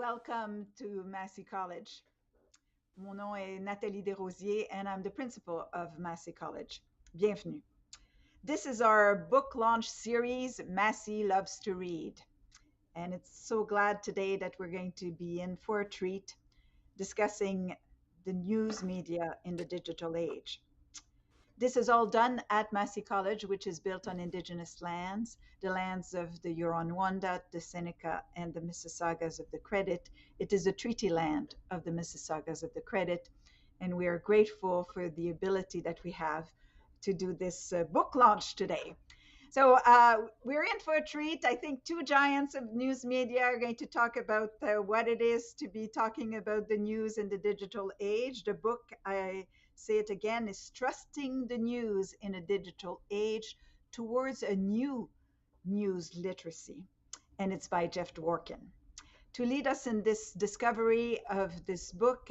Welcome to Massey College. Mon nom est Nathalie Desrosiers and I'm the principal of Massey College. Bienvenue. This is our book launch series, Massey Loves to Read. And it's so glad today that we're going to be in for a treat discussing the news media in the digital age. This is all done at Massey College, which is built on Indigenous lands, the lands of the Huron-Wendat, the Seneca, and the Mississaugas of the Credit. It is a treaty land of the Mississaugas of the Credit, and we are grateful for the ability that we have to do this book launch today. So we're in for a treat. I think two giants of news media are going to talk about what it is to be talking about the news in the digital age. The book, I say it again, is Trusting the News in a Digital Age Towards a New News Literacy. And it's by Jeff Dvorkin. To lead us in this discovery of this book,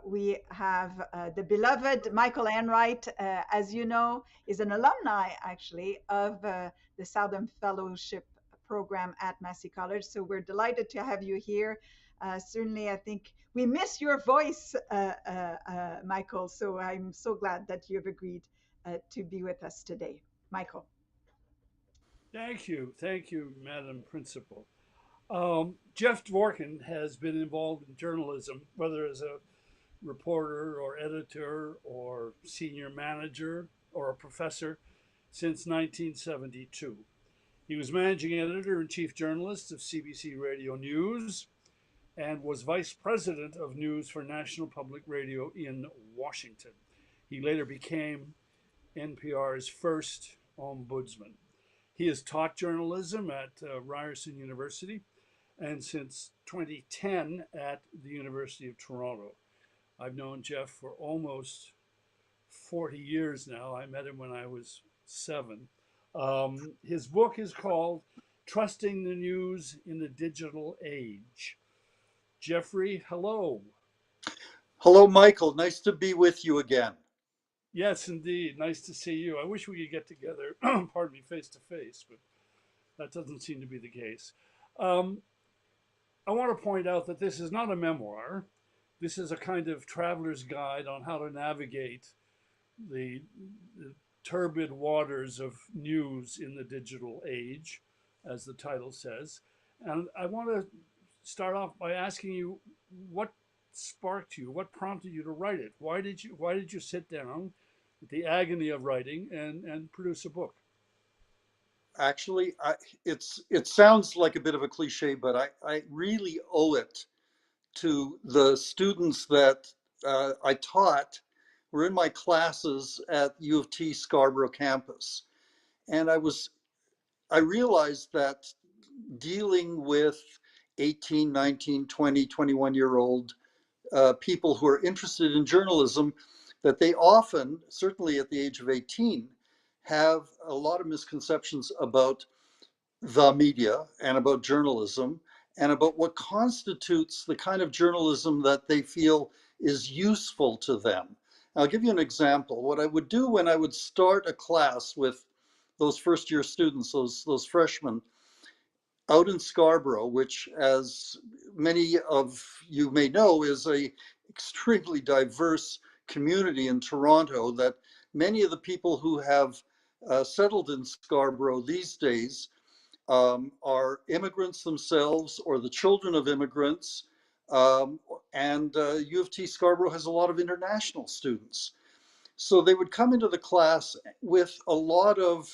we have the beloved Micheal Enright, as you know, is an alumni actually of the Southern Fellowship program at Massey College. So we're delighted to have you here. Certainly, I think we miss your voice, Micheal. So I'm so glad that you've agreed to be with us today. Micheal. Thank you, Madam Principal. Jeff Dvorkin has been involved in journalism, whether as a reporter or editor or senior manager or a professor, since 1972. He was managing editor and chief journalist of CBC Radio News and was vice president of news for National Public Radio in Washington. He later became NPR's first ombudsman. He has taught journalism at Ryerson University and since 2010 at the University of Toronto. I've known Jeff for almost 40 years now. I met him when I was 7. His book is called Trusting the News in the Digital Age. Jeffrey, hello. Hello, Micheal. Nice to be with you again. Yes, indeed. Nice to see you. I wish we could get together, pardon me, face to face, but that doesn't seem to be the case. I want to point out that this is not a memoir. This is a kind of traveler's guide on how to navigate the turbid waters of news in the digital age, as the title says. And I want to start off by asking you what sparked you, what prompted you to write it? Why did you sit down with the agony of writing and produce a book? Actually, it sounds like a bit of a cliche, but I really owe it to the students that I taught were in my classes at U of T Scarborough campus. And I realized that dealing with 18, 19, 20, 21-year-old people who are interested in journalism, that they often, certainly at the age of 18, have a lot of misconceptions about the media and about journalism and about what constitutes the kind of journalism that they feel is useful to them. I'll give you an example. What I would do when I would start a class with those first year students, those freshmen, out in Scarborough, which, as many of you may know, is a extremely diverse community in Toronto, that many of the people who have settled in Scarborough these days are immigrants themselves or the children of immigrants. And U of T Scarborough has a lot of international students. So they would come into the class with a lot of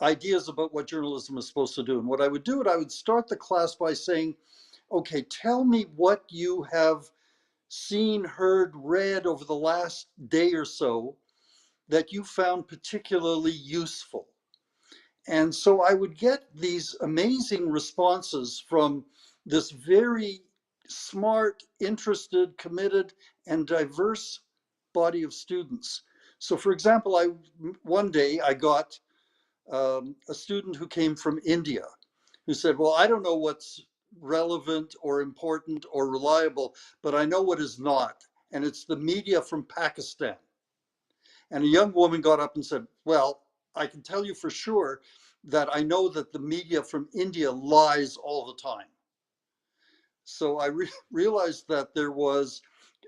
ideas about what journalism is supposed to do. And what I would do, I would start the class by saying, okay, tell me what you have seen, heard, read over the last day or so that you found particularly useful. And so I would get these amazing responses from this very smart, interested, committed, and diverse body of students. So for example, one day I got a student who came from India who said, well, I don't know what's relevant or important or reliable, but I know what is not, and it's the media from Pakistan. And a young woman got up and said, well, I can tell you for sure that I know that the media from India lies all the time. So I realized that there was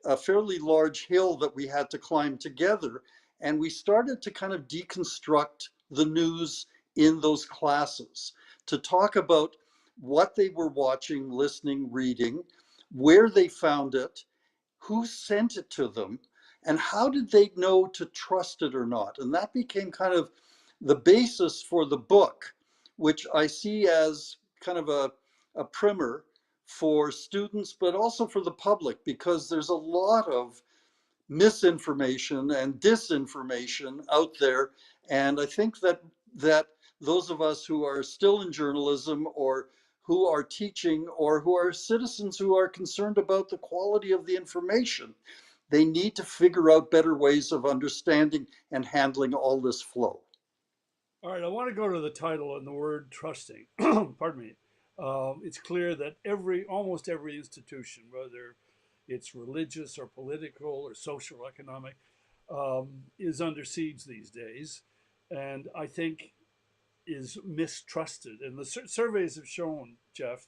a fairly large hill that we had to climb together. And we started to kind of deconstruct the news in those classes to talk about what they were watching, listening, reading, where they found it, who sent it to them, and how did they know to trust it or not. And that became kind of the basis for the book, which I see as kind of a primer for students, but also for the public, because there's a lot of misinformation and disinformation out there. And I think that those of us who are still in journalism, or who are teaching, or who are citizens who are concerned about the quality of the information, they need to figure out better ways of understanding and handling all this flow. All right, I want to go to the title and the word trusting. Pardon me. It's clear that almost every institution, whether it's religious or political or social, economic, is under siege these days, and I think is mistrusted. And the surveys have shown, Jeff,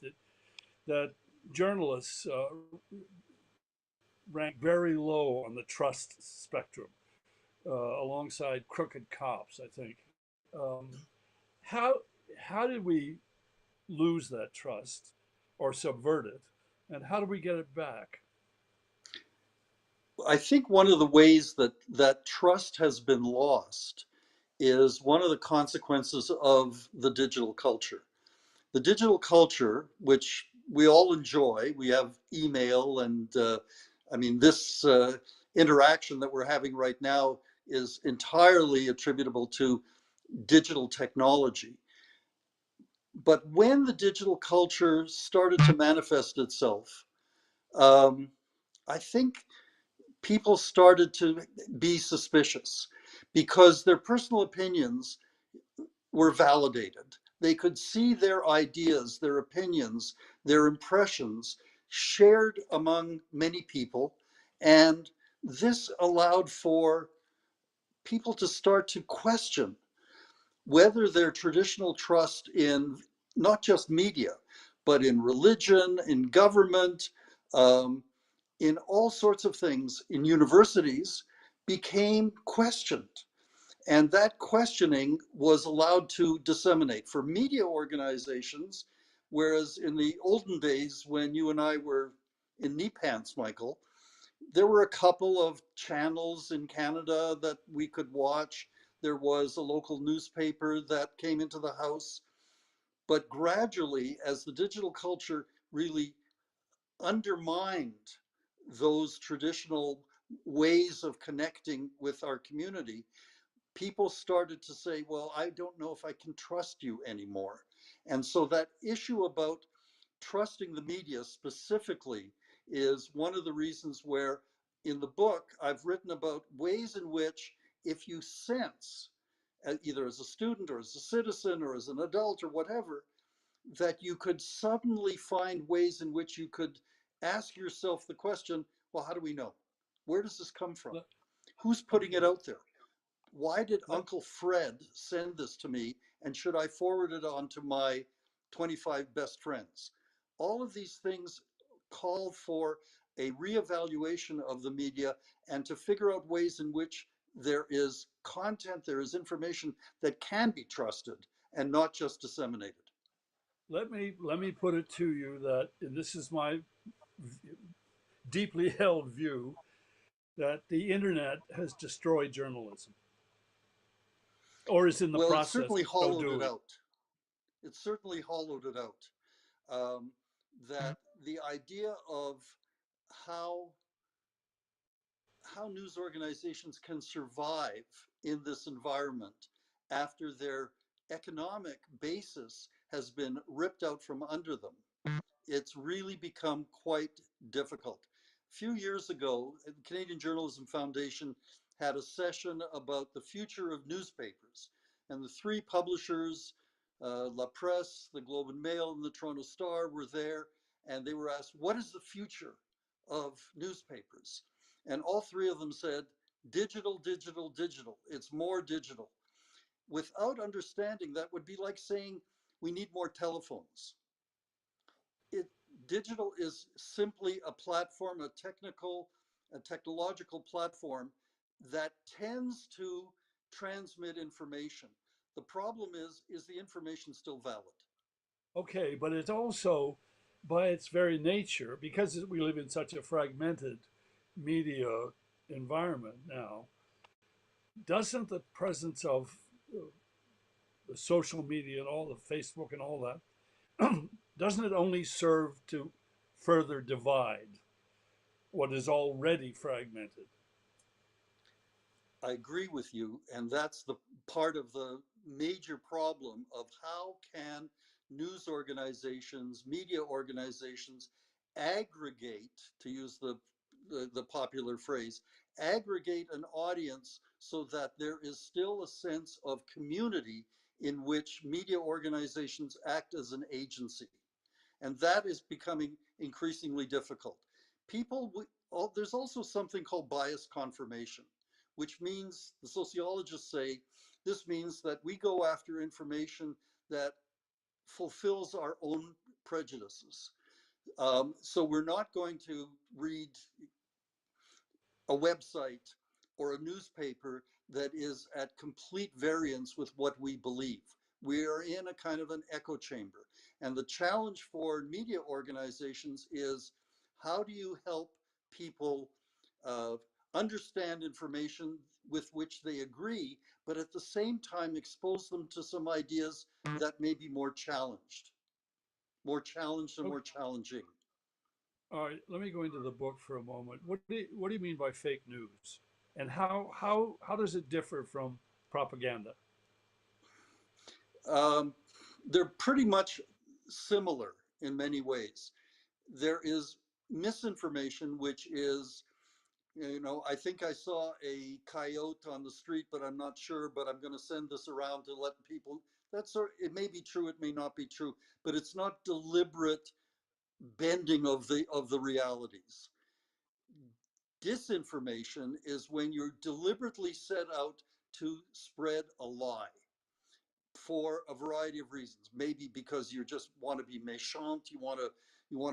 that journalists rank very low on the trust spectrum, alongside crooked cops, I think. Um, how how did we lose that trust or subvert it, and how do we get it back? I think one of the ways that trust has been lost is one of the consequences of the digital culture. The digital culture, which we all enjoy, we have email, and I mean, this interaction that we're having right now is entirely attributable to digital technology. But when the digital culture started to manifest itself, um, I think people started to be suspicious because their personal opinions were validated. They could see their ideas, their opinions, their impressions shared among many people. And this allowed for people to start to question whether their traditional trust in not just media, but in religion, in government, um, in all sorts of things, in universities, became questioned. And that questioning was allowed to disseminate for media organizations, whereas in the olden days, when you and I were in knee pants, Michael, there were a couple of channels in Canada that we could watch. There was a local newspaper that came into the house. But gradually, as the digital culture really undermined those traditional ways of connecting with our community, people started to say, well, I don't know if I can trust you anymore. And so that issue about trusting the media specifically is one of the reasons where in the book I've written about ways in which, if you sense, either as a student or as a citizen or as an adult or whatever, that you could suddenly find ways in which you could ask yourself the question, well, how do we know? Where does this come from? Let, Who's putting it out there? Why did let, Uncle Fred send this to me? And should I forward it on to my 25 best friends? All of these things call for a reevaluation of the media and to figure out ways in which there is content, there is information that can be trusted and not just disseminated. let me put it to you that, and this is my deeply held view, that the internet has destroyed journalism, or is in the Well, it process certainly of so hollowed it doing. out. It certainly hollowed it out. Um, that the idea of how how news organizations can survive in this environment after their economic basis has been ripped out from under them. It's really become quite difficult. A few years ago, the Canadian Journalism Foundation had a session about the future of newspapers. And the three publishers, La Presse, the Globe and Mail, and the Toronto Star, were there. And they were asked, what is the future of newspapers? And all three of them said, digital, digital, digital. It's more digital. Without understanding, that would be like saying we need more telephones. It digital is simply a platform, a technological platform that tends to transmit information. The problem is the information still valid? Okay, but it's also, by its very nature, because we live in such a fragmented media environment now, doesn't the presence of the social media and all the Facebook and all that, doesn't it only serve to further divide what is already fragmented? I agree with you, and that's the part of the major problem of how can news organizations, media organizations aggregate, to use the popular phrase, aggregate an audience so that there is still a sense of community in which media organizations act as an agency. And that is becoming increasingly difficult. There's also something called bias confirmation, which means, the sociologists say, this means that we go after information that fulfills our own prejudices. So we're not going to read a website or a newspaper that is at complete variance with what we believe. We are in a kind of an echo chamber. And the challenge for media organizations is, how do you help people understand information with which they agree, but at the same time expose them to some ideas that may be more challenged and Okay. more challenging? All right, let me go into the book for a moment. What do you mean by fake news? And how does it differ from propaganda? Um, they're pretty much similar in many ways. There is misinformation, which is, I think I saw a coyote on the street, but I'm not sure, but I'm going to send this around to let people. It may be true, it may not be true, but it's not deliberate bending of the realities. Disinformation is when you're deliberately set out to spread a lie for a variety of reasons. Maybe because you just want to be méchant, you want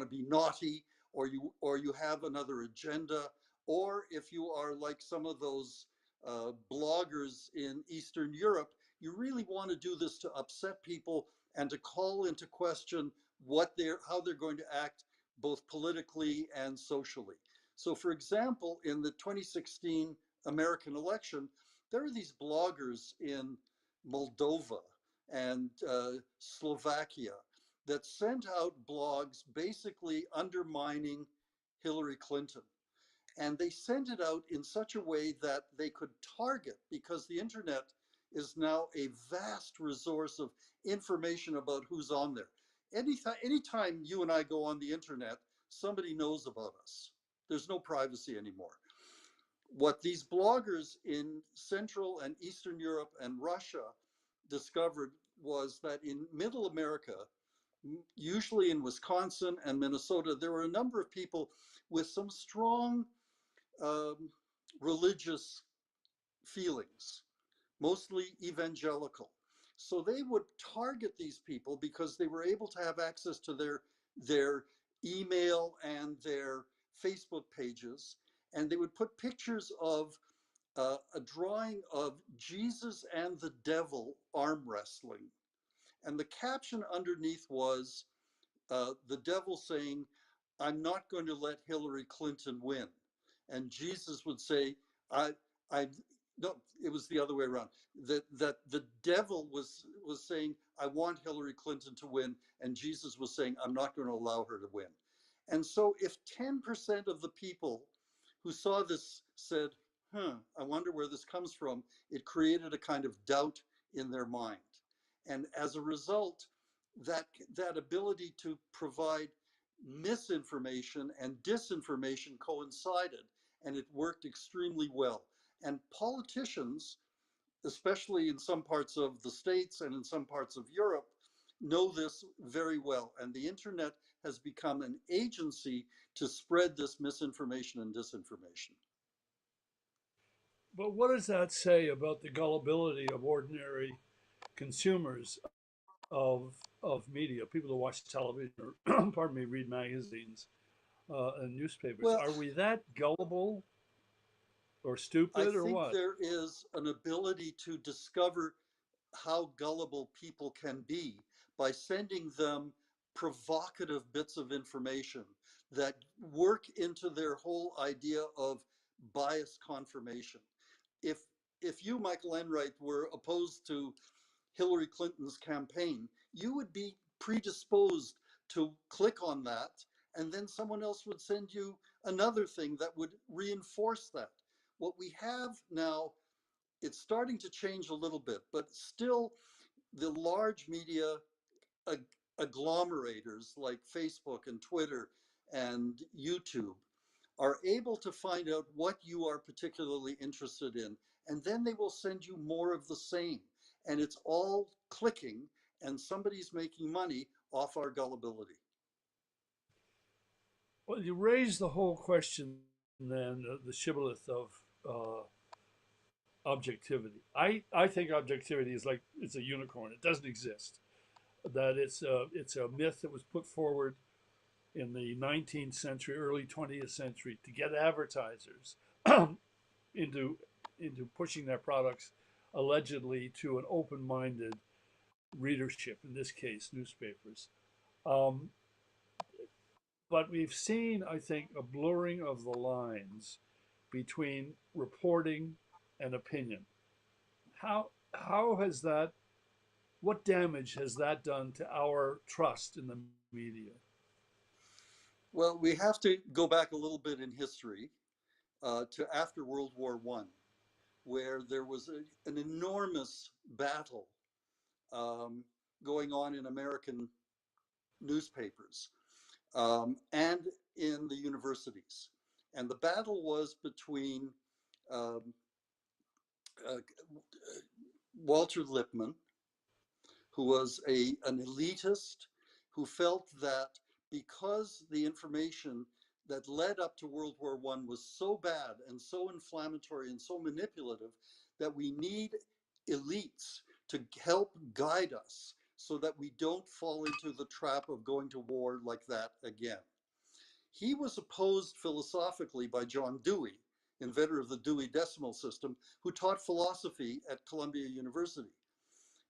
to be naughty, or you have another agenda, or if you are like some of those bloggers in Eastern Europe, you really want to do this to upset people and to call into question how they're going to act both politically and socially. So, for example, in the 2016 American election, there are these bloggers in Moldova and Slovakia that sent out blogs basically undermining Hillary Clinton. And they sent it out in such a way that they could target, because the internet is now a vast resource of information about who's on there. Anytime you and I go on the internet, somebody knows about us. There's no privacy anymore. What these bloggers in Central and Eastern Europe and Russia discovered was that in Middle America, usually in Wisconsin and Minnesota, there were a number of people with some strong um, religious feelings, mostly evangelical. So they would target these people because they were able to have access to their email and their Facebook pages, and they would put pictures of a drawing of Jesus and the devil arm wrestling. And the caption underneath was the devil saying, "I'm not going to let Hillary Clinton win." And Jesus would say, I, no, it was the other way around. That the devil was saying, "I want Hillary Clinton to win," and Jesus was saying, "I'm not going to allow her to win." And so if 10% of the people who saw this said, I wonder where this comes from, it created a kind of doubt in their mind. And as a result, that ability to provide misinformation and disinformation coincided, and it worked extremely well. And politicians, especially in some parts of the States and in some parts of Europe, know this very well. And the internet has become an agency to spread this misinformation and disinformation. But what does that say about the gullibility of ordinary consumers of media, people who watch television or, pardon me, read magazines and newspapers. Well, Are we that gullible or I stupid or think what? there is an ability to discover how gullible people can be by sending them provocative bits of information that work into their whole idea of bias confirmation. If if you, Micheal Enright, were opposed to Hillary Clinton's campaign, you would be predisposed to click on that, and then someone else would send you another thing that would reinforce that. What we have now, it's starting to change a little bit, but still the large media agglomerators like Facebook and Twitter and YouTube are able to find out what you are particularly interested in, and then they will send you more of the same. And it's all clicking, and somebody's making money off our gullibility. Well, you raise the whole question then, the shibboleth of objectivity. I think objectivity is like it's a unicorn. It doesn't exist. That it's a myth that was put forward in the 19th century, early 20th century to get advertisers into pushing their products allegedly to an open-minded readership. In this case, newspapers. Um, but we've seen, I think, a blurring of the lines between reporting and opinion. How has that? What damage has that done to our trust in the media? Well, we have to go back a little bit in history to after World War One, where there was an enormous battle um, going on in American newspapers and in the universities. And the battle was between um, uh, Walter Lippmann, who was an elitist who felt that because the information that led up to World War One was so bad and so inflammatory and so manipulative that we need elites to help guide us so that we don't fall into the trap of going to war like that again. He was opposed philosophically by John Dewey, inventor of the Dewey Decimal System, who taught philosophy at Columbia University.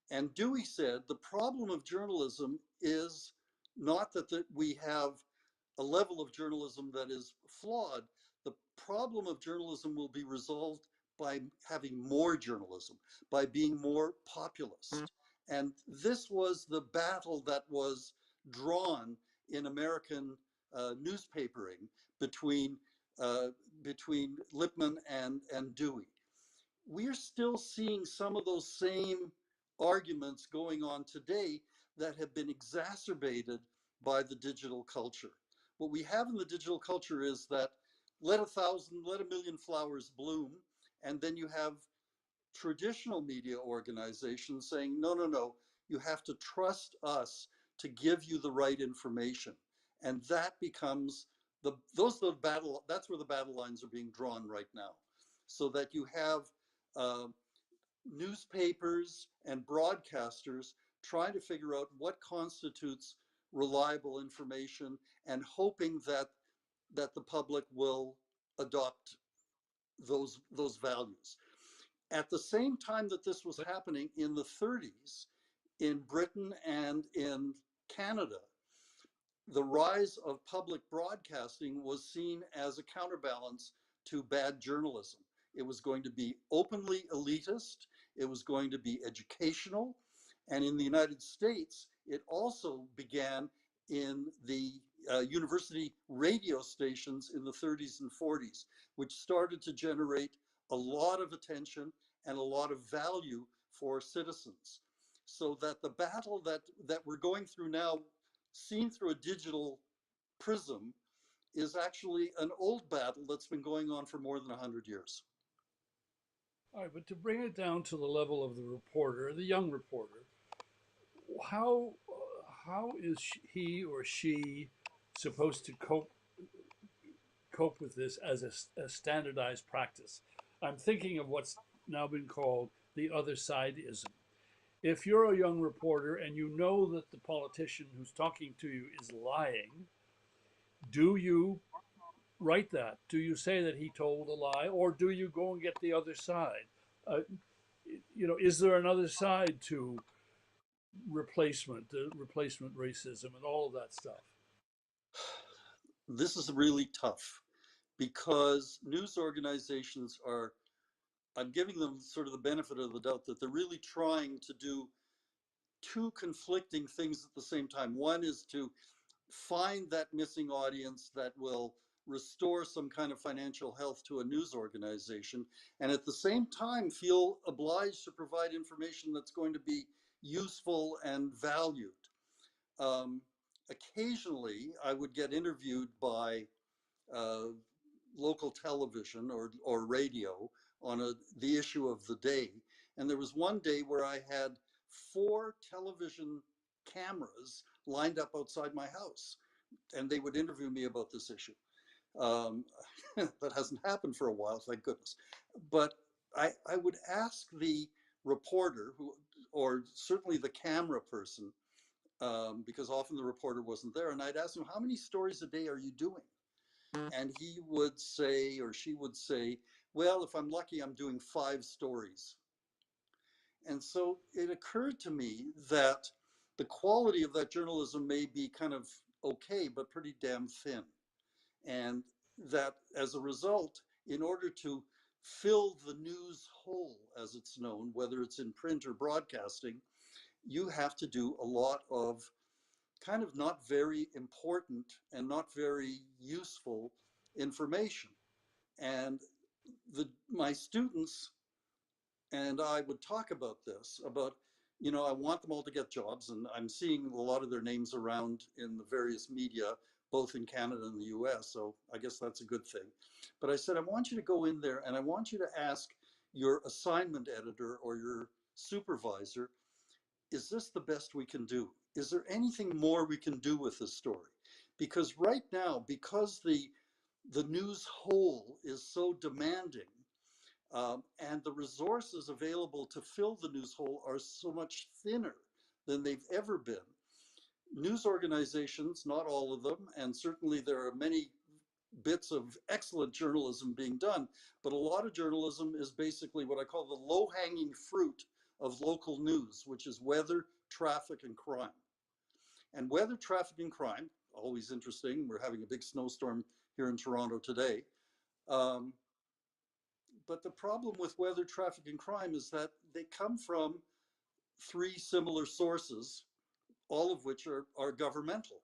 And Dewey said the problem of journalism is not that we have a level of journalism that is flawed. The problem of journalism will be resolved by having more journalism, by being more populist. And this was the battle that was drawn in American newspapering between uh, between Lippmann and Dewey. We're still seeing some of those same arguments going on today that have been exacerbated by the digital culture. What we have in the digital culture is that let a million flowers bloom, and then you have traditional media organizations saying, no, no, no, you have to trust us to give you the right information. And that becomes that's where the battle lines are being drawn right now. So that you have uh, newspapers and broadcasters trying to figure out what constitutes reliable information and hoping that the public will adopt those values. At the same time that this was happening in the 30s in Britain and in Canada, the rise of public broadcasting was seen as a counterbalance to bad journalism. It was going to be openly elitist, it was going to be educational, and in the United States, it also began in the university radio stations in the 30s and 40s, which started to generate a lot of attention and a lot of value for citizens. So that the battle that we're going through now, seen through a digital prism, is actually an old battle that's been going on for more than 100 years. All right, but to bring it down to the level of the reporter, the young reporter, how how is he or she supposed to cope with this as a standardized practice? I'm thinking of what's now been called the other sideism. If you're a young reporter and you know that the politician who's talking to you is lying, do you write that? Do you say that he told a lie, or do you go and get the other side? Uh, is there another side to replacement racism, and all of that stuff? This is really tough because news organizations are, I'm giving them sort of the benefit of the doubt that they're really trying to do two conflicting things at the same time. One is to find that missing audience that will restore some kind of financial health to a news organization, and at the same time feel obliged to provide information that's going to be useful and valued. Um, Occasionally, I would get interviewed by uh, local television or radio on the issue of the day. And there was one day where I had 4 television cameras lined up outside my house, and they would interview me about this issue. Um, that hasn't happened for a while, thank goodness. But I would ask the reporter, or certainly the camera person, because often the reporter wasn't there, and I'd ask him, how many stories a day are you doing? And he would say, or she would say, well, if I'm lucky, I'm doing 5 stories. And so it occurred to me that the quality of that journalism may be kind of okay, but pretty damn thin. And that as a result, in order to fill the news hole, as it's known, whether it's in print or broadcasting, you have to do a lot of kind of not very important and not very useful information. And my students and I would talk about this, about, I want them all to get jobs, and I'm seeing a lot of their names around in the various media, both in Canada and the US, so I guess that's a good thing. But I said, I want you to go in there and I want you to ask your assignment editor or your supervisor, is this the best we can do? Is there anything more we can do with this story? Because right now, because the news hole is so demanding, and the resources available to fill the news hole are so much thinner than they've ever been. News organizations, not all of them, and certainly there are many bits of excellent journalism being done, but a lot of journalism is basically what I call the low-hanging fruit of local news, which is weather, traffic, and crime. And weather, traffic, and crime, always interesting. We're having a big snowstorm here in Toronto today. Um, but the problem with weather, traffic, and crime is that they come from 3 similar sources, all of which are governmental.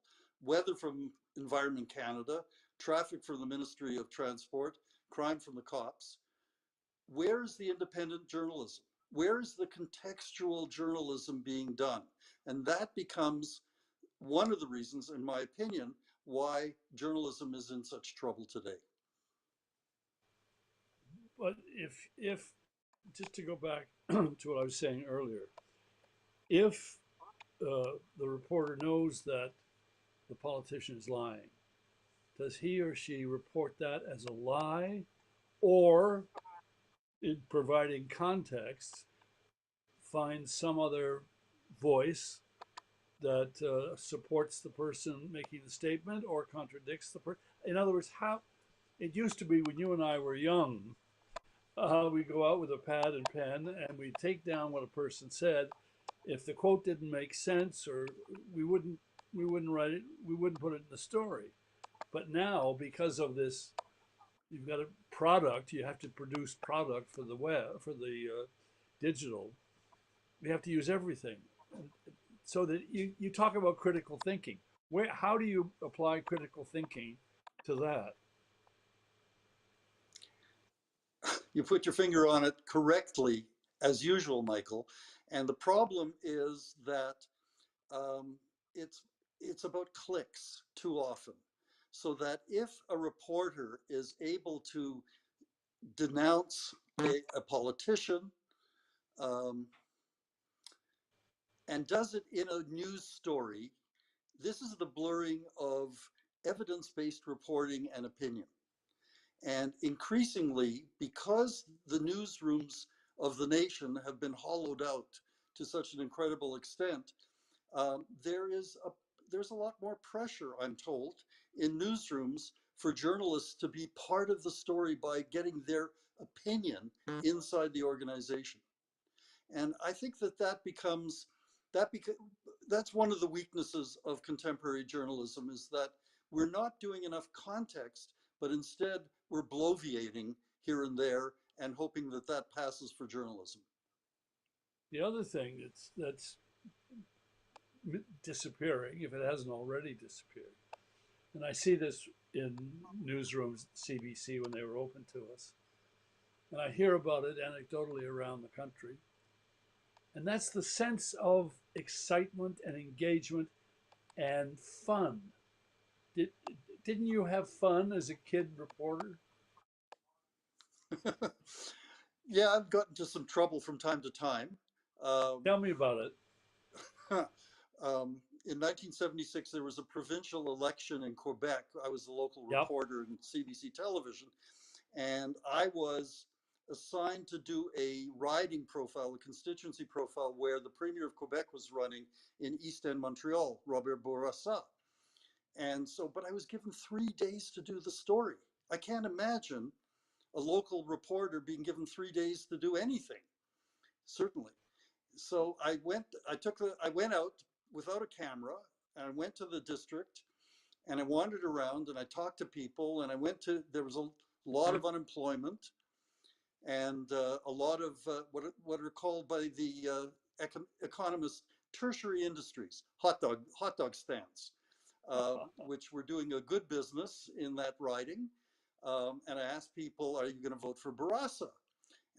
Weather from Environment Canada, traffic from the Ministry of Transport, crime from the cops. Where is the independent journalism? Where is the contextual journalism being done? And that becomes one of the reasons, in my opinion, why journalism is in such trouble today. But if just to go back to what I was saying earlier, if the reporter knows that the politician is lying, does he or she report that as a lie, or in providing context, find some other voice that supports the person making the statement or contradicts the person? In other words, how it used to be when you and I were young, we go out with a pad and pen and we take down what a person said. If the quote didn't make sense, or we wouldn't write it, we wouldn't put it in the story. But now, because of this, you've got a product. You have to produce product for the web, for the digital. We have to use everything, so that you talk about critical thinking. How do you apply critical thinking to that? You put your finger on it correctly, as usual, Michael. And the problem is that um, it's it's about clicks too often. So that if a reporter is able to denounce a politician, um, and does it in a news story, this is the blurring of evidence-based reporting and opinion. And increasingly, because the newsrooms of the nation have been hollowed out to such an incredible extent, there's a lot more pressure, I'm told, in newsrooms for journalists to be part of the story by getting their opinion inside the organization. And I think that's one of the weaknesses of contemporary journalism, is that we're not doing enough context, but instead we're bloviating here and there and hoping that that passes for journalism. The other thing that's disappearing, if it hasn't already disappeared, and I see this in newsrooms at CBC when they were open to us, and I hear about it anecdotally around the country, and that's the sense of excitement and engagement and fun. Didn't you have fun as a kid reporter? Yeah, I've gotten into some trouble from time to time. Tell me about it. In 1976, there was a provincial election in Quebec. I was the local Yep. reporter in CBC television, and I was assigned to do a riding profile, a constituency profile, where the Premier of Quebec was running in East End, Montreal, Robert Bourassa. And so, but I was given 3 days to do the story. I can't imagine a local reporter being given 3 days to do anything, certainly. So I went out without a camera, and I went to the district, and I wandered around, and I talked to people, and there was a lot of unemployment, and a lot of what are called by the economists tertiary industries, hot dog stands, which were doing a good business in that riding. And I asked people, "Are you going to vote for Bourassa?"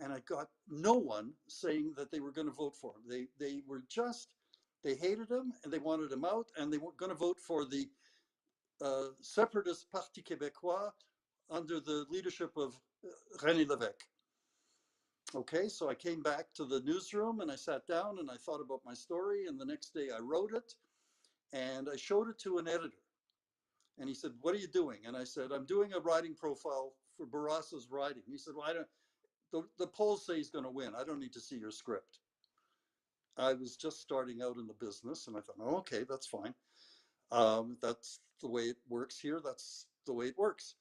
And I got no one saying that they were going to vote for him. They hated him and they wanted him out, and they were going to vote for the separatist Parti Québécois under the leadership of René Lévesque. Okay, so I came back to the newsroom and I sat down and I thought about my story, and the next day I wrote it and I showed it to an editor. And he said, "What are you doing?" And I said, "I'm doing a writing profile for Bourassa's writing." He said, "Well, the polls say he's going to win. I don't need to see your script." I was just starting out in the business, and I thought, "Oh, okay, that's fine. That's the way it works here. That's the way it works."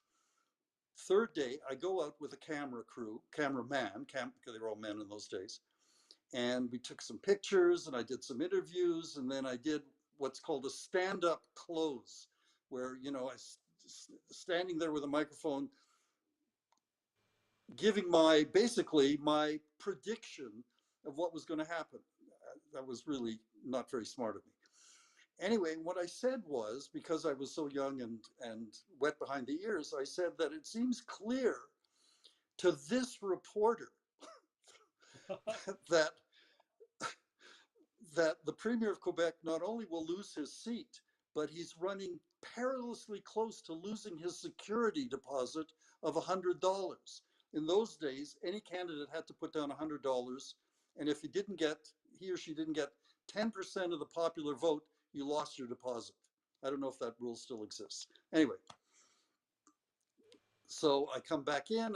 Third day, I go out with a cameraman, because they were all men in those days, and we took some pictures, and I did some interviews, and then I did what's called a stand-up close, where I standing there with a microphone, giving basically my prediction of what was going to happen. That was really not very smart of me. Anyway, what I said was, because I was so young and wet behind the ears, I said that it seems clear to this reporter that the Premier of Quebec not only will lose his seat, but he's running perilously close to losing his security deposit of $100. In those days, any candidate had to put down $100, and if he or she didn't get 10% of the popular vote, you lost your deposit. I don't know if that rule still exists. Anyway, so I come back in.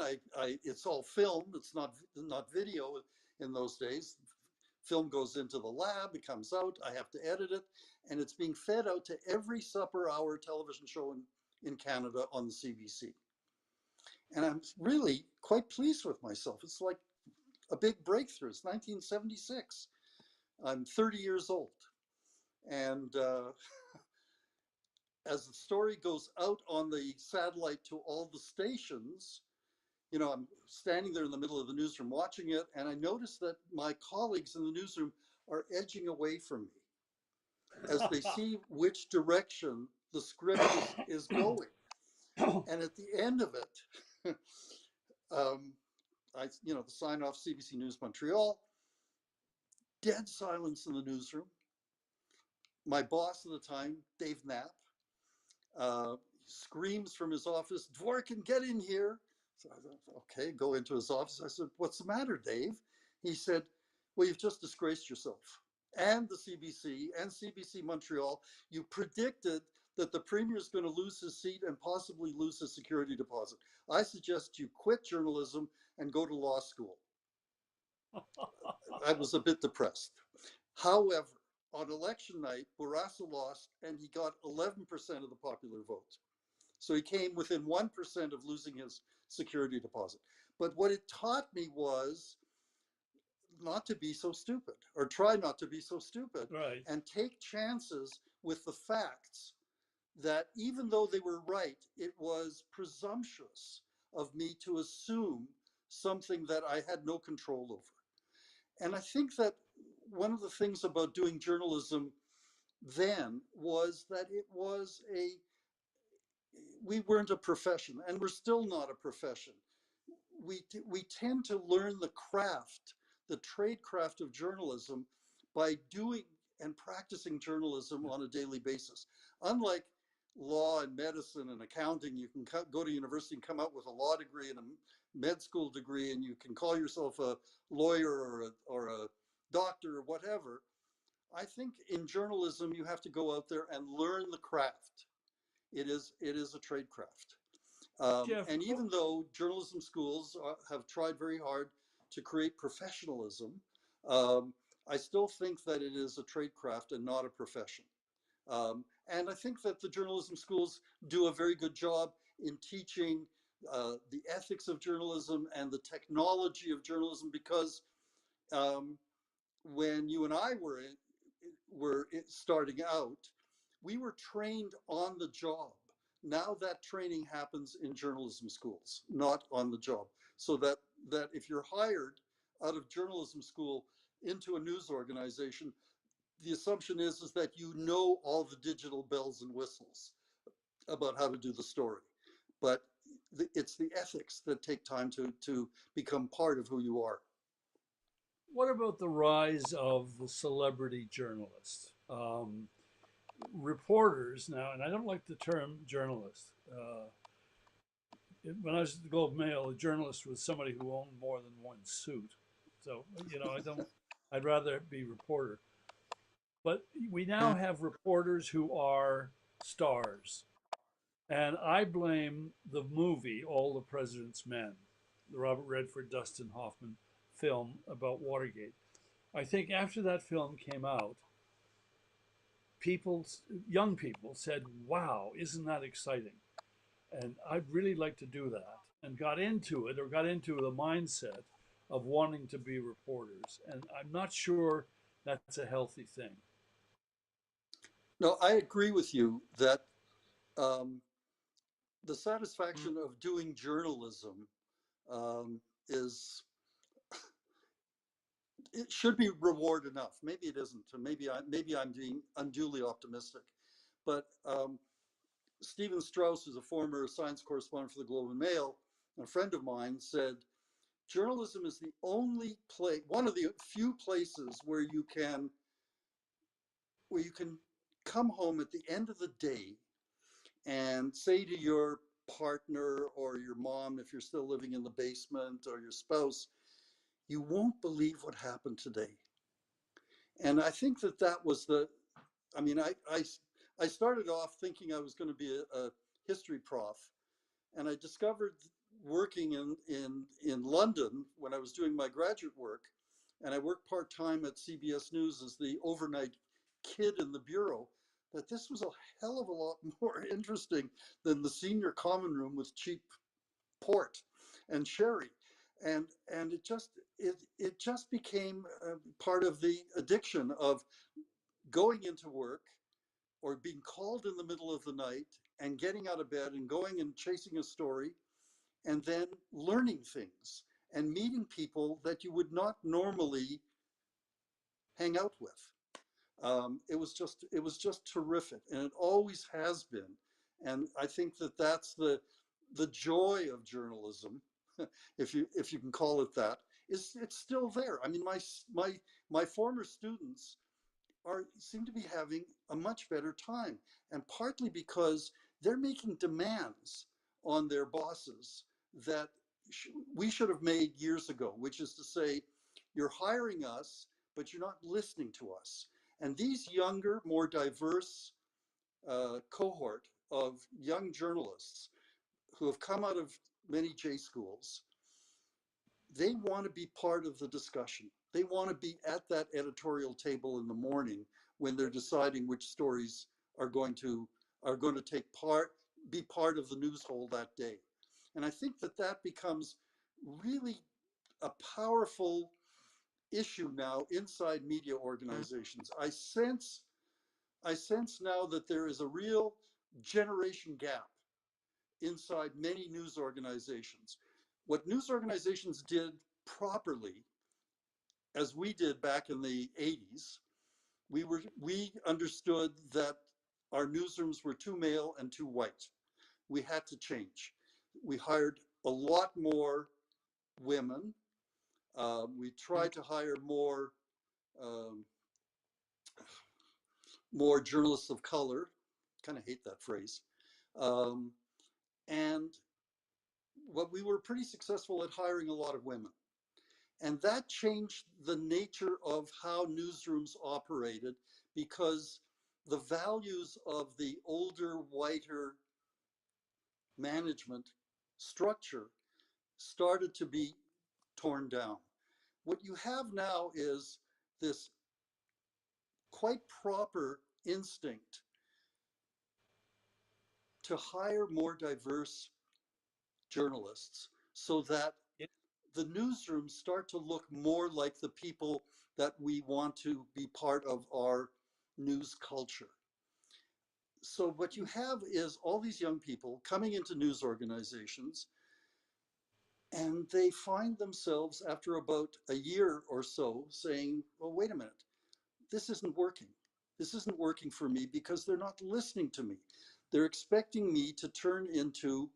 It's all film. It's not video in those days. Film goes into the lab. It comes out. I have to edit it, and it's being fed out to every supper hour television show in Canada on the CBC. And I'm really quite pleased with myself. It's like a big breakthrough. It's 1976. I'm 30 years old. And as the story goes out on the satellite to all the stations, I'm standing there in the middle of the newsroom watching it, and I notice that my colleagues in the newsroom are edging away from me as they see which direction the script is going. And at the end of it, the sign off CBC News Montreal, dead silence in the newsroom. My boss at the time, Dave Knapp, screams from his office, "Dvorkin, get in here." So I thought, okay, go into his office. I said, "What's the matter, Dave?" He said, "Well, you've just disgraced yourself and the CBC and CBC Montreal. You predicted that the Premier is going to lose his seat and possibly lose his security deposit. I suggest you quit journalism and go to law school." I was a bit depressed. However, on election night, Bourassa lost and he got 11% of the popular vote. So he came within 1% of losing his security deposit. But what it taught me was not to be so stupid, or try not to be so stupid, Right. and take chances with the facts that even though they were right, it was presumptuous of me to assume something that I had no control over. And I think that one of the things about doing journalism then was that we weren't a profession, and we're still not a profession. We tend to learn the craft, the trade craft of journalism by doing and practicing journalism on a daily basis. Unlike law and medicine and accounting, you can go to university and come out with a law degree and a med school degree, and you can call yourself a lawyer or a doctor or whatever. I think in journalism, you have to go out there and learn the craft. It is a trade craft. Jeff, And even though journalism schools have tried very hard to create professionalism, I still think that it is a trade craft and not a profession. And I think that the journalism schools do a very good job in teaching the ethics of journalism and the technology of journalism, because when you and I were starting out, we were trained on the job. Now that training happens in journalism schools, not on the job. So that if you're hired out of journalism school into a news organization, the assumption is that you know all the digital bells and whistles about how to do the story. But it's the ethics that take time to become part of who you are. what about the rise of the celebrity journalist? Reporters now, and I don't like the term journalist. When I was at the Globe and Mail, a journalist was somebody who owned more than one suit. So, I don't, I'd rather be reporter. But we now have reporters who are stars. And I blame the movie, All the President's Men, the Robert Redford, Dustin Hoffman film about Watergate. I think after that film came out, young people said, wow, isn't that exciting? And I'd really like to do that, and got into it, or got into the mindset of wanting to be reporters. And I'm not sure that's a healthy thing. No, I agree with you that the satisfaction of doing journalism is, it should be reward enough. Maybe it isn't, and maybe I'm being unduly optimistic. But Stephen Strauss, who's a former science correspondent for the Globe and Mail, a friend of mine, said journalism is the only place, one of the few places where you can come home at the end of the day and say to your partner or your mom, if you're still living in the basement, or your spouse, you won't believe what happened today. And I think that was I started off thinking I was going to be a history prof, and I discovered working in London when I was doing my graduate work, and I worked part-time at CBS News as the overnight kid in the bureau, that this was a hell of a lot more interesting than the senior common room with cheap port and sherry. And it just became part of the addiction of going into work or being called in the middle of the night and getting out of bed and going and chasing a story, and then learning things and meeting people that you would not normally hang out with. It was just terrific, and it always has been. And I think that's the joy of journalism, if you can call it that. It's still there. I mean, my former students seem to be having a much better time, and partly because they're making demands on their bosses that we should have made years ago, which is to say, you're hiring us, but you're not listening to us. And these younger, more diverse cohort of young journalists who have come out of many J schools, they want to be part of the discussion. They want to be at that editorial table in the morning when they're deciding which stories are going to be part of the news hole that day. And I think that that becomes really a powerful issue now inside media organizations. I sense now that there is a real generation gap inside many news organizations. What news organizations did properly, as we did back in the 80s, we understood that our newsrooms were too male and too white. We had to change. We hired a lot more women. We tried to hire um, more journalists of color. Kind of hate that phrase. Um, and we were pretty successful at hiring a lot of women. And that changed the nature of how newsrooms operated, because the values of the older, whiter management structure started to be torn down. What you have now is this quite proper instinct to hire more diverse journalists so that the newsrooms start to look more like the people that we want to be part of our news culture. So what you have is all these young people coming into news organizations, and they find themselves after about a year or so saying, well, wait a minute, this isn't working. This isn't working for me, because they're not listening to me. They're expecting me to turn into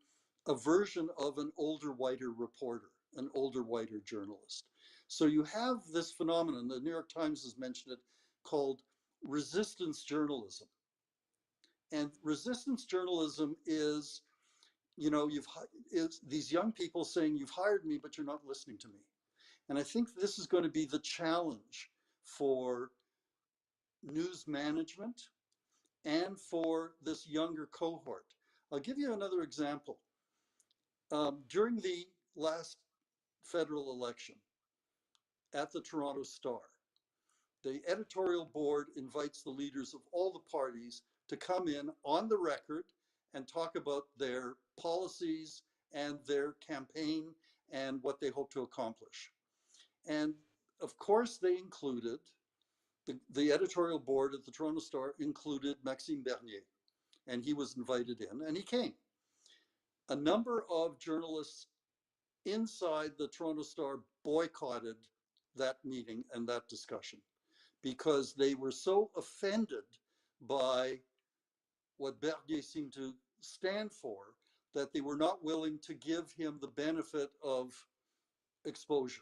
a version of an older, whiter reporter, an older, whiter journalist. So you have this phenomenon, the New York Times has mentioned it, called resistance journalism. And resistance journalism is, these young people saying, you've hired me, but you're not listening to me. And I think this is going to be the challenge for news management and for this younger cohort. I'll give you another example. During the last federal election at the Toronto Star, the editorial board invites the leaders of all the parties to come in on the record and talk about their policies and their campaign and what they hope to accomplish. And of course, they included, the editorial board at the Toronto Star included Maxime Bernier, and he was invited in, and he came. A number of journalists inside the Toronto Star boycotted that meeting and that discussion, because they were so offended by what Bernier seemed to stand for that they were not willing to give him the benefit of exposure.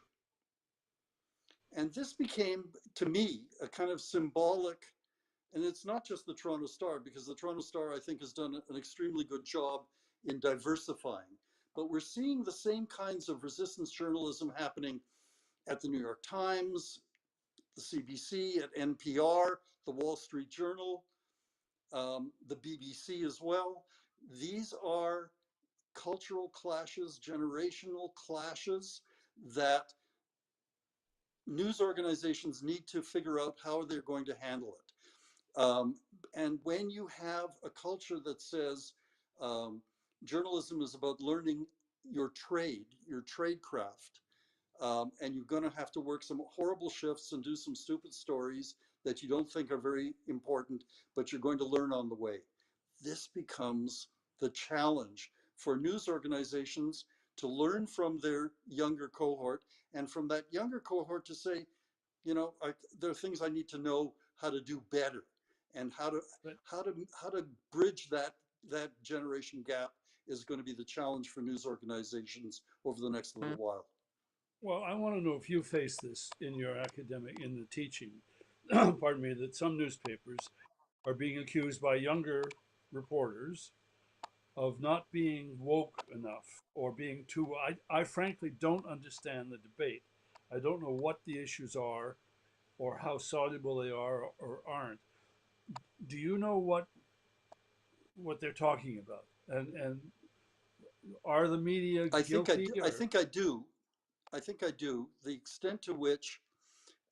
And this became, to me, a kind of symbolic, and it's not just the Toronto Star, because the Toronto Star, I think, has done an extremely good job in diversifying. But we're seeing the same kinds of resistance journalism happening at the New York Times, the CBC, at NPR, the Wall Street Journal, the BBC as well. These are cultural clashes, generational clashes that news organizations need to figure out how they're going to handle it. And when you have a culture that says journalism is about learning your trade craft, and you're going to have to work some horrible shifts and do some stupid stories that you don't think are very important, but you're going to learn on the way. This becomes the challenge for news organizations to learn from their younger cohort, and from that younger cohort to say, there are things I need to know how to do better, and how to bridge that generation gap is going to be the challenge for news organizations over the next little while. Well, I want to know if you face this in the teaching, pardon me, that some newspapers are being accused by younger reporters of not being woke enough, or being too. I frankly don't understand the debate. I don't know what the issues are or how soluble they are or aren't. Do you know what they're talking about? And are the media I guilty? think I do. I think I do. The extent to which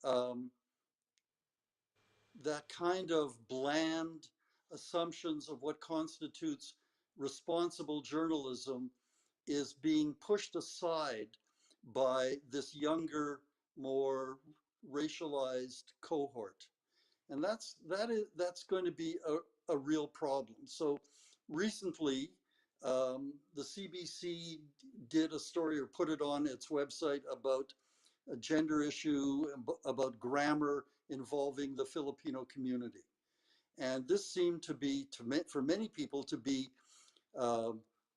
um, that kind of bland assumptions of what constitutes responsible journalism is being pushed aside by this younger, more racialized cohort. And that's going to be a real problem. So recently, the CBC did a story or put it on its website about a gender issue, about grammar involving the Filipino community. And this seemed to be, for many people, to be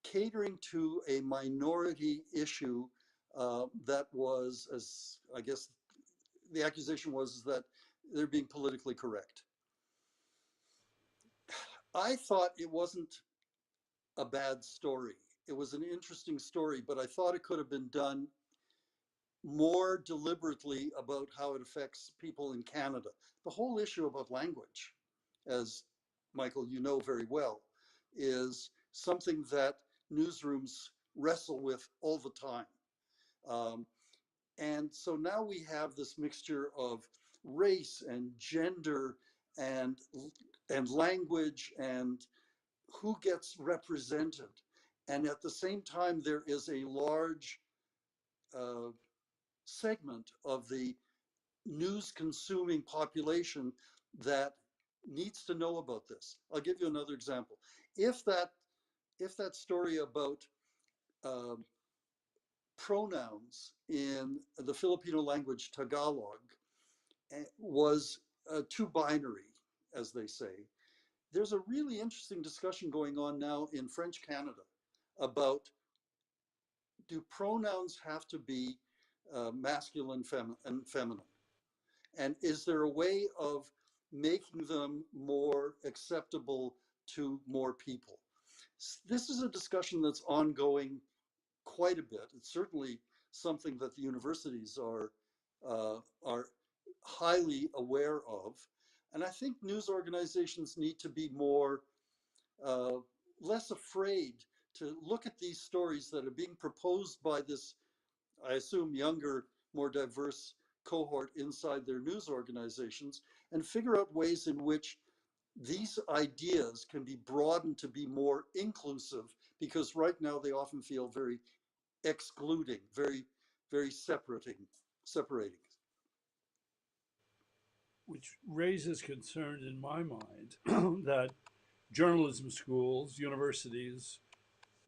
catering to a minority issue that was, as I guess the accusation was, that they're being politically correct. I thought it wasn't a bad story. It was an interesting story, but I thought it could have been done more deliberately about how it affects people in Canada. The whole issue about language, as Michael, you know very well, is something that newsrooms wrestle with all the time. And so now we have this mixture of race and gender and language and who gets represented. And at the same time, there is a large segment of the news consuming population that needs to know about this. I'll give you another example. If that story about pronouns in the Filipino language, Tagalog, was too binary, as they say, there's a really interesting discussion going on now in French Canada about, do pronouns have to be masculine and feminine? And is there a way of making them more acceptable to more people? This is a discussion that's ongoing quite a bit. It's certainly something that the universities are highly aware of. And I think news organizations need to be less afraid to look at these stories that are being proposed by this, I assume, younger, more diverse cohort inside their news organizations, and figure out ways in which these ideas can be broadened to be more inclusive, because right now they often feel very excluding, very separating. Which raises concern in my mind that journalism schools, universities,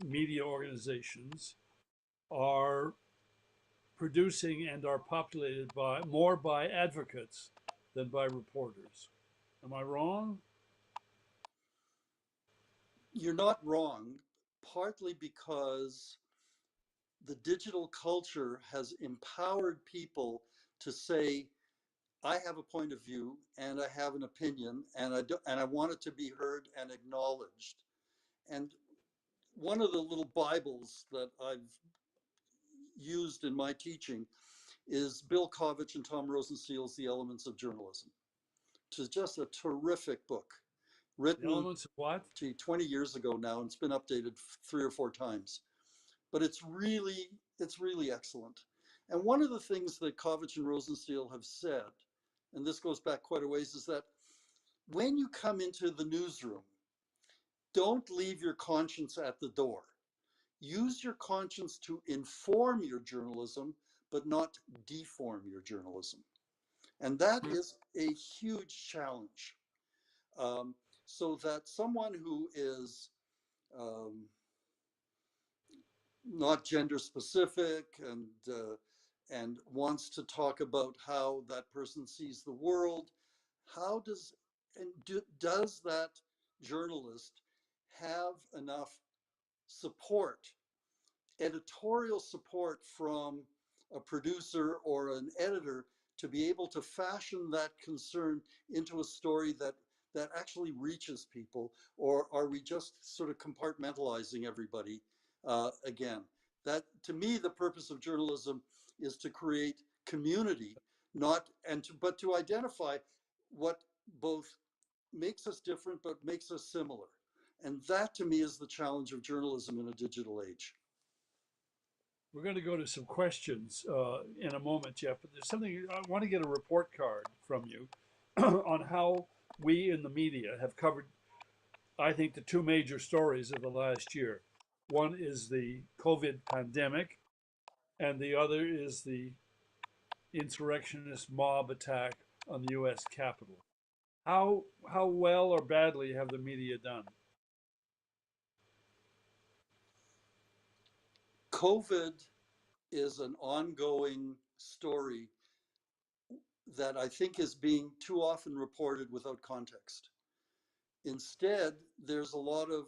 media organizations are producing and are populated more by advocates than by reporters. Am I wrong? You're not wrong, partly because the digital culture has empowered people to say, I have a point of view and I have an opinion, and I want it to be heard and acknowledged. And one of the little Bibles that I've used in my teaching is Bill Kovich and Tom Rosensteel's The Elements of Journalism, which is just a terrific book, The written elements of what? 20 years ago now, and it's been updated 3 or 4 times. But it's really excellent. And one of the things that Kovich and Rosensteel have said, and this goes back quite a ways, is that when you come into the newsroom, don't leave your conscience at the door. Use your conscience to inform your journalism, but not deform your journalism. And that is a huge challenge. So that someone who is not gender specific and wants to talk about how that person sees the world, does that journalist have enough support, editorial support, from a producer or an editor to be able to fashion that concern into a story that actually reaches people? Or are we just sort of compartmentalizing everybody again? That, to me, the purpose of journalism is to create community, but to identify what both makes us different but makes us similar. And that, to me, is the challenge of journalism in a digital age. We're going to go to some questions in a moment, Jeff, but there's something I want to get a report card from you on how we in the media have covered, I think, the two major stories of the last year. One is the COVID pandemic, and the other is the insurrectionist mob attack on the U.S. Capitol. How well or badly have the media done? COVID is an ongoing story that I think is being too often reported without context. Instead, there's a lot of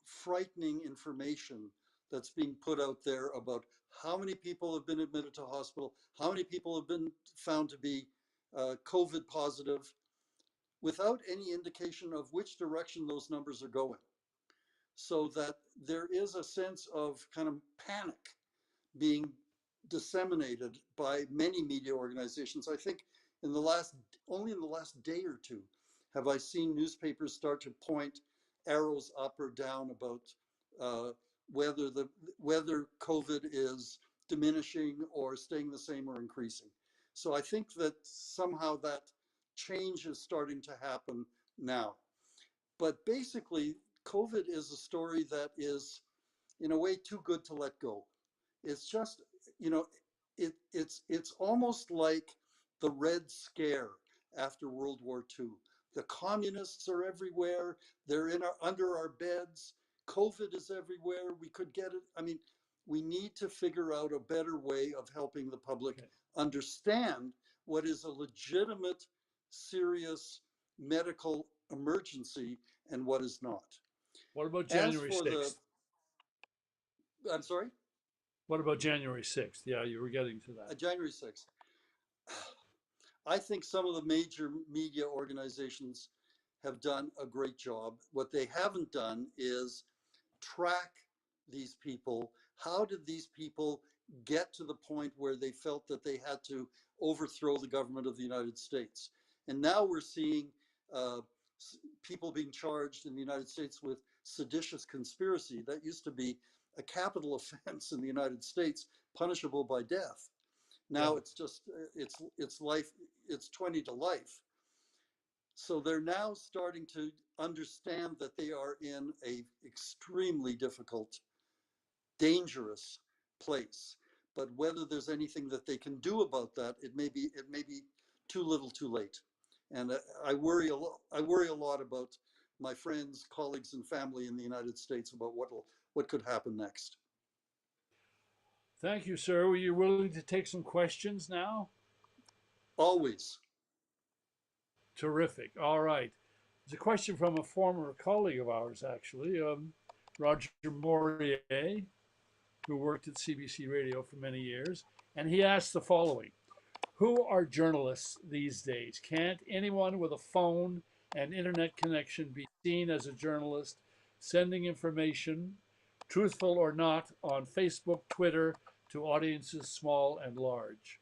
frightening information that's being put out there about how many people have been admitted to hospital, how many people have been found to be COVID positive, without any indication of which direction those numbers are going. So that there is a sense of kind of panic being disseminated by many media organizations. I think only in the last day or two have I seen newspapers start to point arrows up or down about uh, whether COVID is diminishing or staying the same or increasing. So I think that somehow that change is starting to happen now. But basically, COVID is a story that is, in a way, too good to let go. It's just, you know, it's almost like the Red Scare after World War II. The communists are everywhere. They're under our beds. COVID is everywhere. We could get it. I mean, we need to figure out a better way of helping the public Okay. understand what is a legitimate, serious medical emergency and what is not. What about As January for the, 6th? I'm sorry, What about January 6th? Yeah, you were getting to that. January 6th. I think some of the major media organizations have done a great job. What they haven't done is track these people. How did these people get to the point where they felt that they had to overthrow the government of the United States? And now we're seeing uh, people being charged in the United States with seditious conspiracy. That used to be a capital offense in the United States, punishable by death. Yeah. Now it's just it's life. It's 20 to life. So they're now starting to understand that they are in a extremely difficult, dangerous place. But whether there's anything that they can do about that, it may be too little, too late. And I worry a lot. I worry a lot about my friends, colleagues, and family in the United States about what could happen next. Thank you, sir. Were you willing to take some questions now? Always. Terrific. All right. There's a question from a former colleague of ours, actually, Roger Morier, who worked at CBC Radio for many years. And he asked the following: who are journalists these days? Can't anyone with a phone and internet connection be seen as a journalist, sending information, truthful or not, on Facebook, Twitter, to audiences small and large?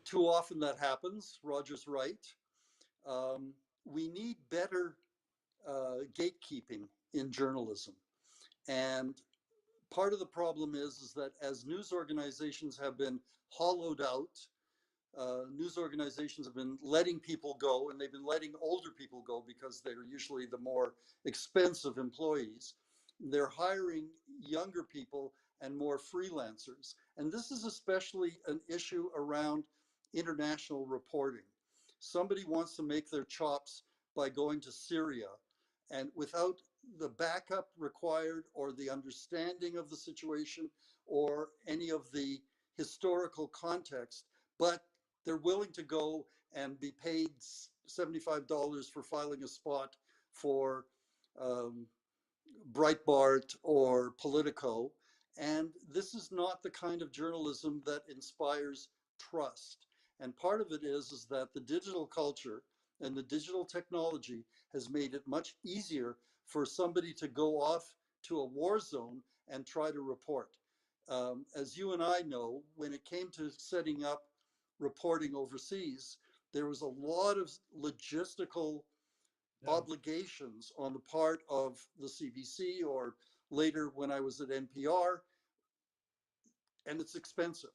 Too often that happens. Roger's right. Um, we need better gatekeeping in journalism. And part of the problem is that as news organizations have been hollowed out, news organizations have been letting people go, and they've been letting older people go because they're usually the more expensive employees. They're hiring younger people and more freelancers. And this is especially an issue around international reporting. Somebody wants to make their chops by going to Syria, and without the backup required or the understanding of the situation or any of the historical context, but they're willing to go and be paid $75 for filing a spot for um, Breitbart or Politico. And this is not the kind of journalism that inspires trust. And part of it is that the digital culture and the digital technology has made it much easier for somebody to go off to a war zone and try to report. As you and I know, when it came to setting up reporting overseas, there was a lot of logistical Yeah. obligations on the part of the CBC or later when I was at NPR, and it's expensive.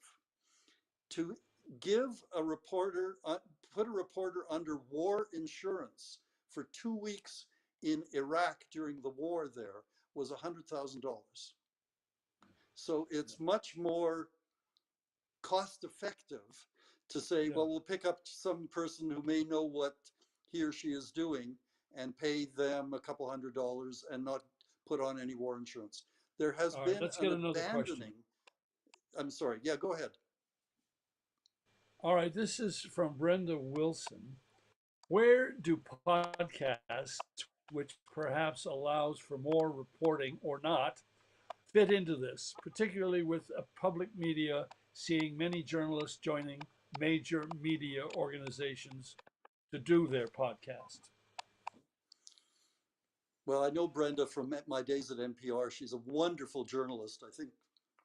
To give a reporter, put a reporter under war insurance for 2 weeks in Iraq during the war there was $100,000. So it's much more cost effective to say, well, we'll pick up some person who may know what he or she is doing and pay them a couple $100 and not put on any war insurance. There has been let's an get another abandoning. question. I'm sorry. Yeah, go ahead. All right, this is from Brenda Wilson. Where do podcasts, which perhaps allows for more reporting or not, fit into this, particularly with a public media seeing many journalists joining major media organizations to do their podcast? Well, I know Brenda from my days at NPR. She's a wonderful journalist. I think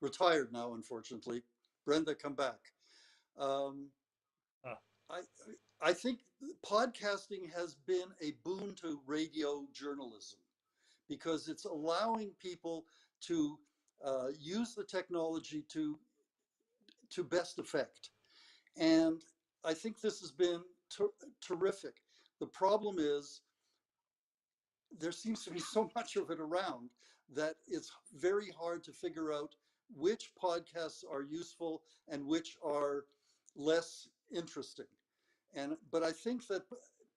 retired now, unfortunately. Brenda, come back. I think podcasting has been a boon to radio journalism because it's allowing people to use the technology to best effect. And I think this has been terrific. The problem is there seems to be so much of it around that it's very hard to figure out which podcasts are useful and which are less interesting. But I think that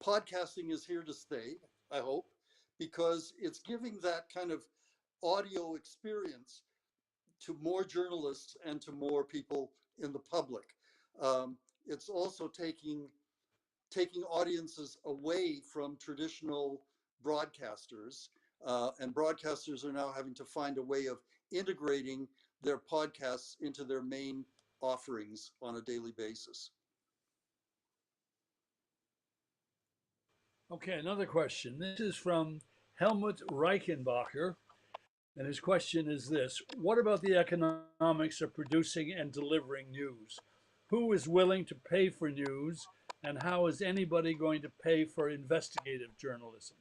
podcasting is here to stay, I hope, because it's giving that kind of audio experience to more journalists and to more people in the public. It's also taking audiences away from traditional broadcasters, and broadcasters are now having to find a way of integrating their podcasts into their main offerings on a daily basis. Okay, another question. This is from Helmut Reichenbacher. And his question is this: what about the economics of producing and delivering news? Who is willing to pay for news, and how is anybody going to pay for investigative journalism?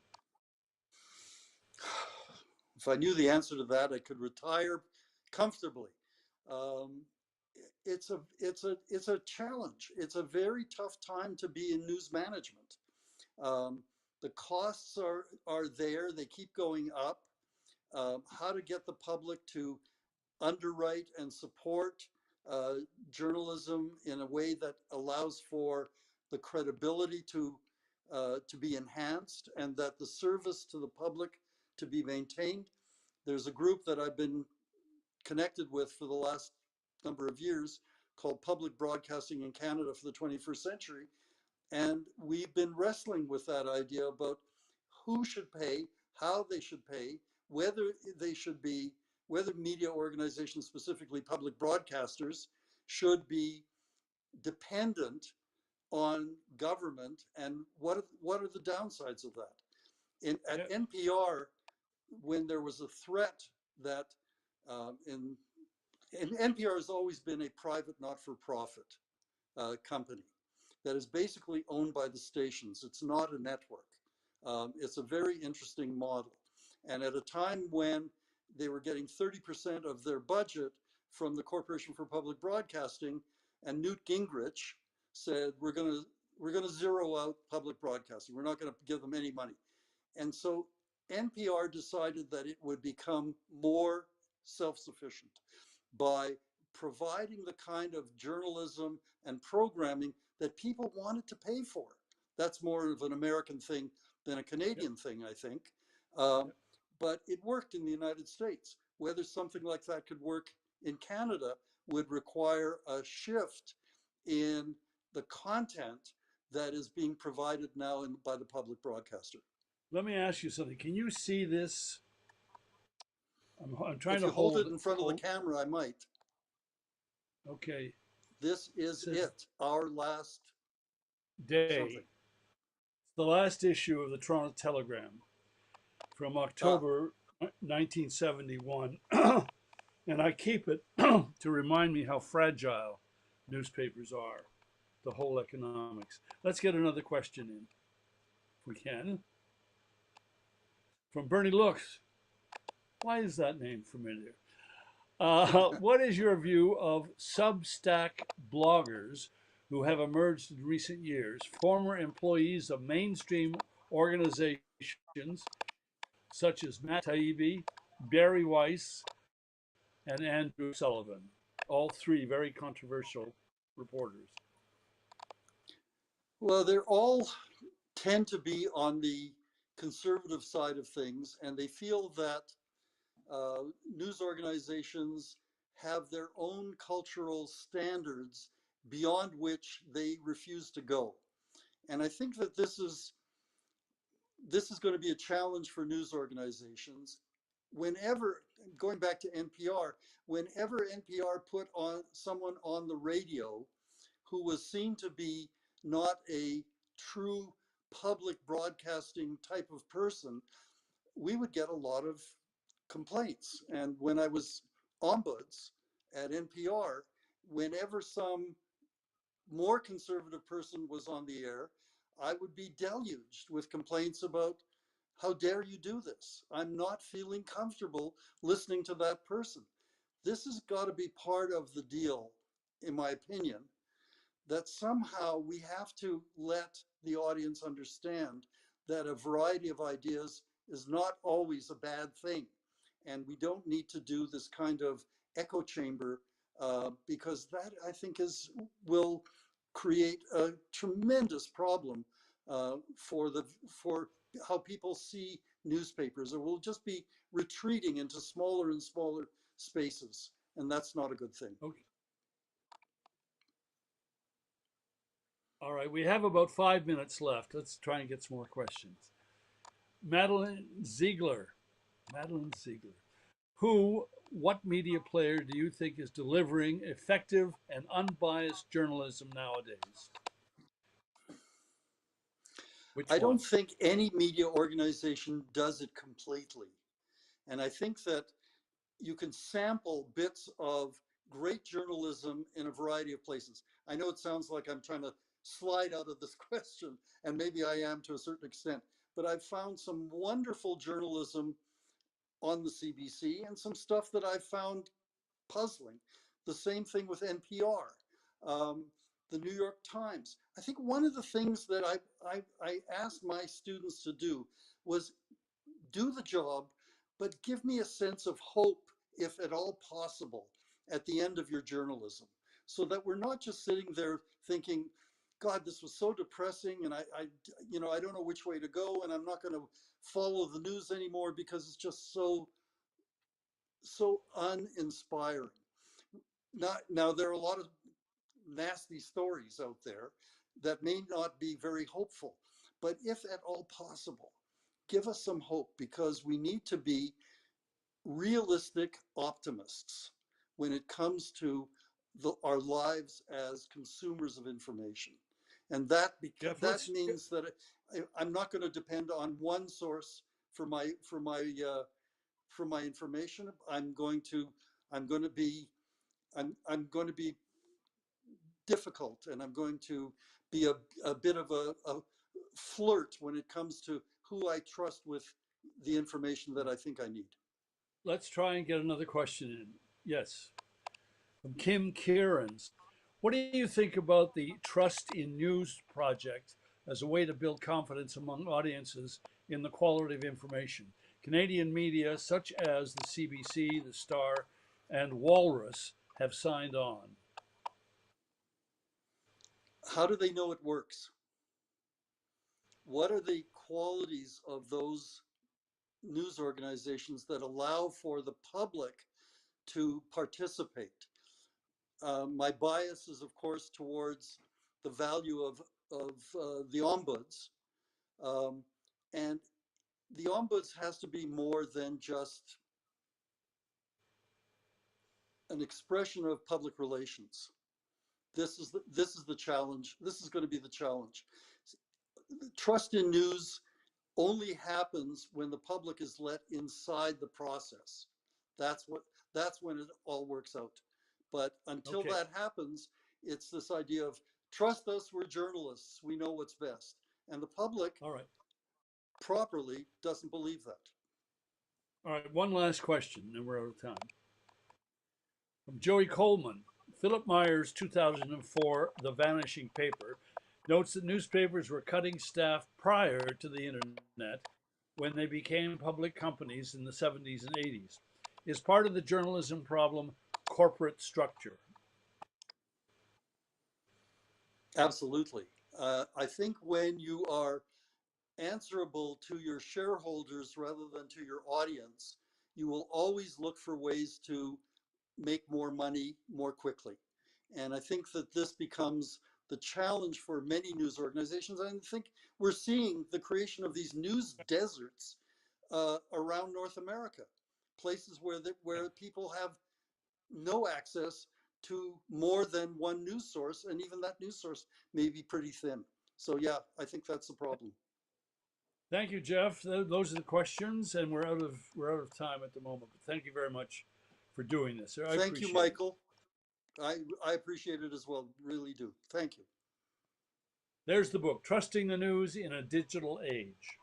If I knew the answer to that, I could retire comfortably. It's a challenge. It's a very tough time to be in news management. The costs are there. They keep going up. How to get the public to underwrite and support journalism in a way that allows for the credibility to be enhanced and that the service to the public to be maintained. There's a group that I've been connected with for the last number of years called Public Broadcasting in Canada for the 21st Century. And we've been wrestling with that idea about who should pay, how they should pay, whether media organizations, specifically public broadcasters, should be dependent on government, and what are the downsides of that. At NPR, when there was a threat that and NPR has always been a private, not-for-profit company that is basically owned by the stations. It's not a network. It's a very interesting model. And at a time when they were getting 30% of their budget from the Corporation for Public Broadcasting, and Newt Gingrich said, we're going to zero out public broadcasting. We're not going to give them any money. And so NPR decided that it would become more self-sufficient by providing the kind of journalism and programming that people wanted to pay for. That's more of an American thing than a Canadian thing, I think. But it worked in the United States. Whether something like that could work in Canada would require a shift in the content that is being provided now by the public broadcaster. Let me ask you something. Can you see this? I'm trying to hold it in front of the camera, I might. Okay. This is it, our last day. Something. It's the last issue of the Toronto Telegram from October 1971. And I keep it to remind me how fragile newspapers are, the whole economics. Let's get another question in, if we can. From Bernie Looks. Why is that name familiar? What is your view of Substack bloggers who have emerged in recent years, former employees of mainstream organizations such as Matt Taibbi, Barry Weiss, and Andrew Sullivan, all three very controversial reporters? Well, they're all tend to be on the conservative side of things, and they feel that news organizations have their own cultural standards beyond which they refuse to go. And I think that this is going to be a challenge for news organizations. Whenever, going back to NPR, whenever NPR put on someone on the radio who was seen to be not a true public broadcasting type of person, we would get a lot of complaints. And when I was ombuds at NPR, whenever some more conservative person was on the air, I would be deluged with complaints about how dare you do this? I'm not feeling comfortable listening to that person. This has got to be part of the deal, in my opinion, that somehow we have to let the audience understand that a variety of ideas is not always a bad thing. And we don't need to do this kind of echo chamber because that I think will create a tremendous problem for how people see newspapers. It will just be retreating into smaller and smaller spaces, and that's not a good thing. Okay. All right, we have about 5 minutes left. Let's try and get some more questions. Madeline Ziegler. What media player do you think is delivering effective and unbiased journalism nowadays? Which I one? don't think any media organization does it completely. And I think that you can sample bits of great journalism in a variety of places. I know it sounds like I'm trying to slide out of this question, and maybe I am to a certain extent, but I've found some wonderful journalism on the CBC and some stuff that I've found puzzling. The same thing with NPR, the New York Times. I think one of the things that I asked my students to do was do the job, but give me a sense of hope, if at all possible, at the end of your journalism, so that we're not just sitting there thinking, God, this was so depressing, and I don't know which way to go, and I'm not going to follow the news anymore because it's just so uninspiring. Now there are a lot of nasty stories out there that may not be very hopeful, but if at all possible, give us some hope, because we need to be realistic optimists when it comes to our lives as consumers of information. And that means that I'm not going to depend on one source for my information. I'm going to be difficult, and I'm going to be a bit of a flirt when it comes to who I trust with the information that I think I need. Let's try and get another question in. Yes. From Kim Kieran's. What do you think about the Trust in News project as a way to build confidence among audiences in the quality of information? Canadian media such as the CBC, the Star, and Walrus have signed on. How do they know it works? What are the qualities of those news organizations that allow for the public to participate? My bias is, of course, towards the value of the ombuds. And the ombuds has to be more than just an expression of public relations. This is the challenge. This is going to be the challenge. Trust in news only happens when the public is let inside the process. That's when it all works out. But until that happens, it's this idea of trust us, we're journalists, we know what's best. And the public properly doesn't believe that. All right, one last question, and we're out of time. From Joey Coleman, Philip Meyer's 2004 The Vanishing Paper notes that newspapers were cutting staff prior to the internet when they became public companies in the 70s and 80s. Is part of the journalism problem corporate structure? Absolutely. I think when you are answerable to your shareholders rather than to your audience, you will always look for ways to make more money more quickly. And I think that this becomes the challenge for many news organizations. And I think we're seeing the creation of these news deserts around North America, places where people have no access to more than one news source, and even that news source may be pretty thin. So yeah, I think that's the problem. Thank you, Jeff. Those are the questions, and we're out of time at the moment. But thank you very much for doing this. I Thank you, appreciate it. Michael. I appreciate it as well, really do. Thank you. There's the book, Trusting the News in a Digital Age.